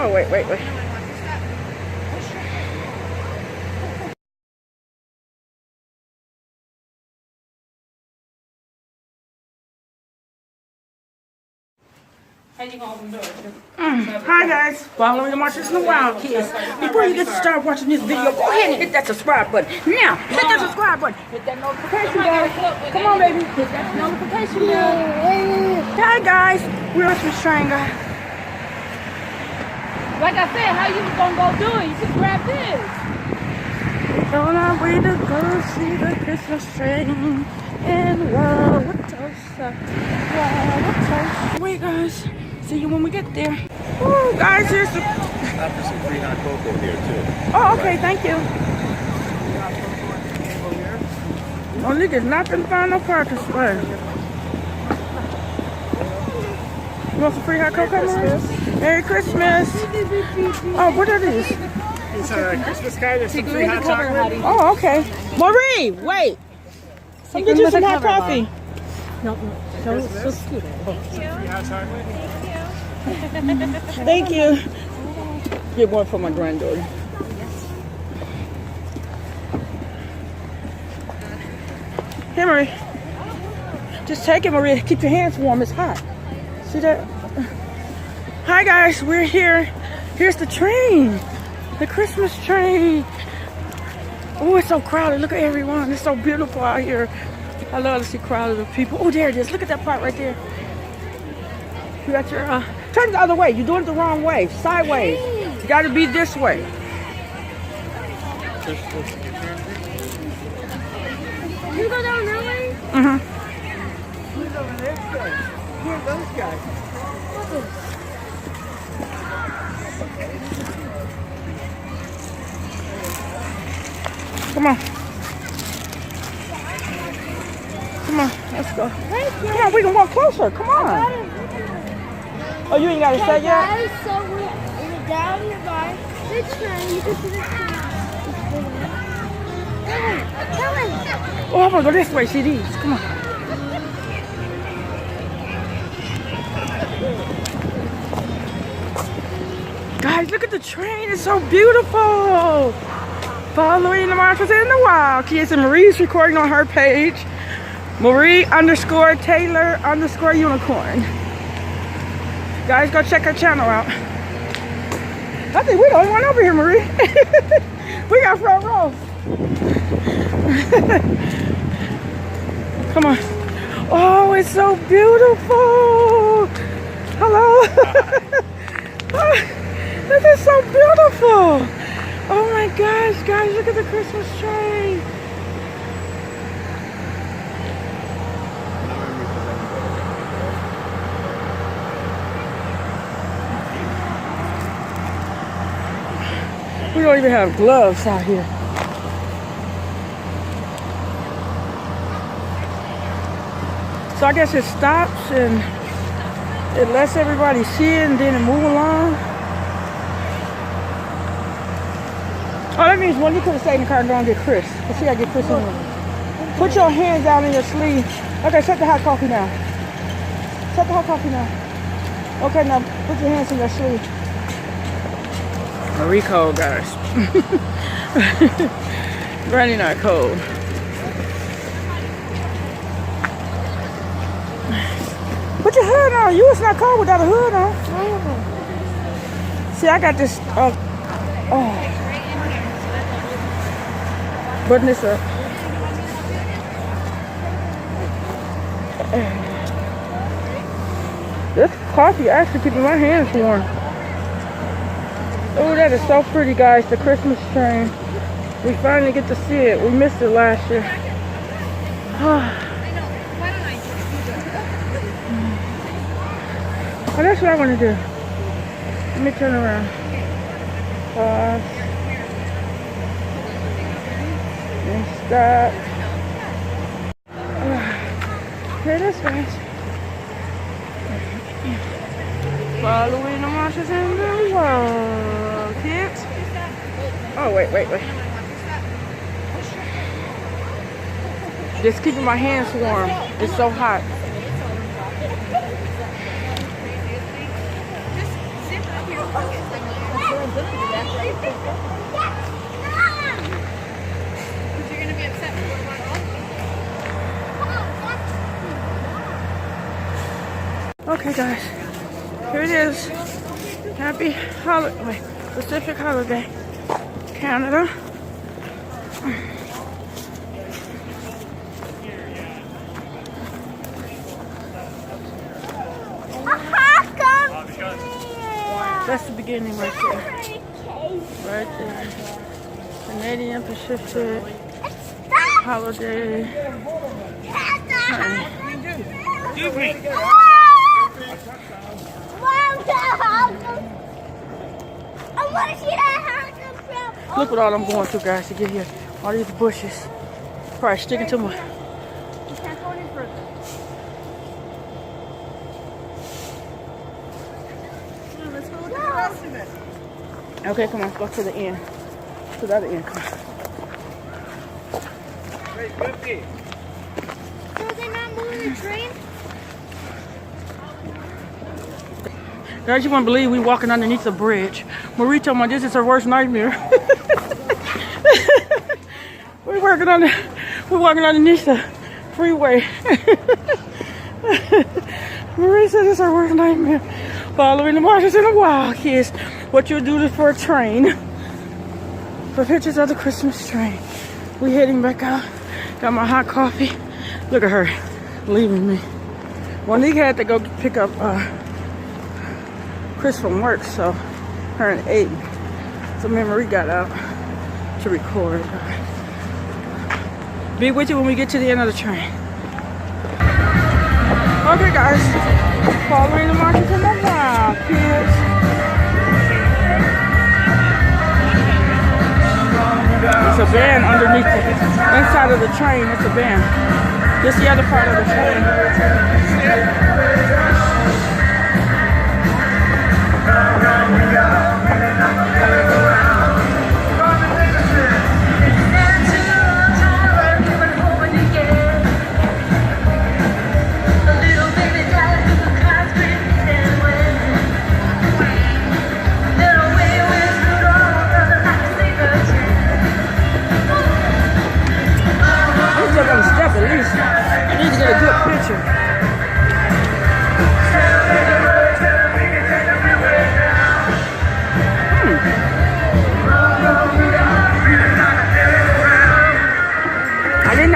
Oh, wait. Hi guys, following the Marches and the Wild Kids. Before you get to start watching this video, go ahead and hit that subscribe button. Now, hit that subscribe button. Hit that notification bell. Come on, baby. Hit that notification bell. Hi guys, we're on Christmas train, guys. Like I said, how you was gonna go do it? You should grab this. On our way to go see the Christmas train. And wow, what else? Wait guys, see you when we get there. Oh guys, here's the... After some free hot cocoa here too. Oh, okay, thank you. Oh, niggas not gonna find no parking spot. You want some free hot cocoa, Marie? Merry Christmas. Oh, what are these? It's a Christmas card. There's some free hot chocolate. Oh, okay. Marie, wait. I'll get you some hot coffee. No, so cute. Free hot chocolate. Thank you. Get one for my granddaughter. Here, Marie. Just take it, Marie. Keep your hands warm. It's hot. See that? Hi, guys. We're here. Here's the train. The Christmas train. Oh, it's so crowded. Look at everyone. It's so beautiful out here. I love to see crowds of people. Oh, there it is. Look at that part right there. You got your, turn it the other way. You're doing it the wrong way. Sideways. You got to be this way. You go down that way? Mm-hmm. Who's over this guy? Who are those guys? Come on. Come on, let's go. Come on, we can walk closer. Come on. Oh, you ain't got to say yet? Guys, so we're down by the train. You can see the train. Come on. Oh, I'm going to go this way. See these. Come on. Guys, look at the train. It's so beautiful. Following the Marches and the Wild Kids. And Marie's recording on her page. Marie_Taylor_unicorn. Guys, go check her channel out. I think we're the only one over here, Marie. We got front row. Come on. Oh, it's so beautiful. Hello. This is so beautiful. Oh my gosh, guys, look at the Christmas train. We don't even have gloves out here. So I guess it stops and it lets everybody see it and then it move along. Oh, that means one, you could have stayed in the car and gone and get Chris. Let's see, I get Chris in. Put your hands down in your sleeve. Okay, set the hot coffee now. Set the hot coffee now. Okay, now put your hands in your sleeve. Marie cold, guys. Granny not cold. Put your hood on. You was not cold without a hood on. See, I got this. Button this up. This coffee actually keeping my hands warm. Oh, that is so pretty, guys. The Christmas train. We finally get to see it. We missed it last year. Oh, that's what I want to do. Let me turn around. Pause. And stop. Here it is, guys. Following the Marches and the Wild Kids. Oh, wait. Just keeping my hands warm. It's so hot. Okay, guys. Here it is. Happy holiday, Pacific holiday, Canada. That's the beginning right there. Right there. Canadian Pacific holiday. Excuse me. Look what all I'm going through, guys, to get here. All these bushes. Probably sticking to my... Okay, come on, go to the end. To the other end, come on. Hey, 50. So they're not moving the train? Guys, you wouldn't believe we walking underneath the bridge. Marie told me this is her worst nightmare. we're walking underneath the freeway. Marie said it's her worst nightmare. Following the marches in the wild, kids. What you'll do for a train. For pictures of the Christmas train. We heading back out. Got my hot coffee. Look at her leaving me. Monique had to go pick up Chris from work, so her and Aiden. So me and Marie got out to record. Be with you when we get to the end of the train. Okay, guys. Following the marches in the wild, kids. It's a band underneath the inside of the train. It's a band. This is the other part of the train.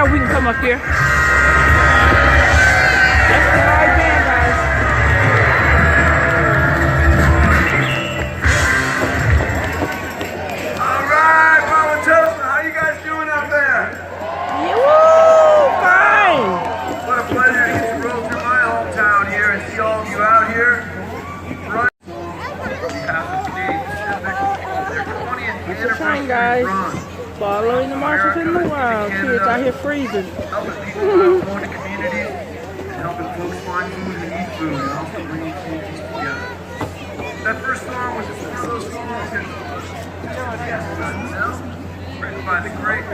We can come up here. That's the right band, guys. All right, Mama Toast, how you guys doing out there? Woo! Fine. What a pleasure to get to roll through my hometown here and see all of you out here. Right. On behalf of Canadian Pacific, their 20th It's a train, anniversary guys. run. Following the marches in the wild. Kids out here freezing. Helping people out going to communities, and helping folks find food and eat food, and also bringing communities together. That first song was just one of those songs that, written by the great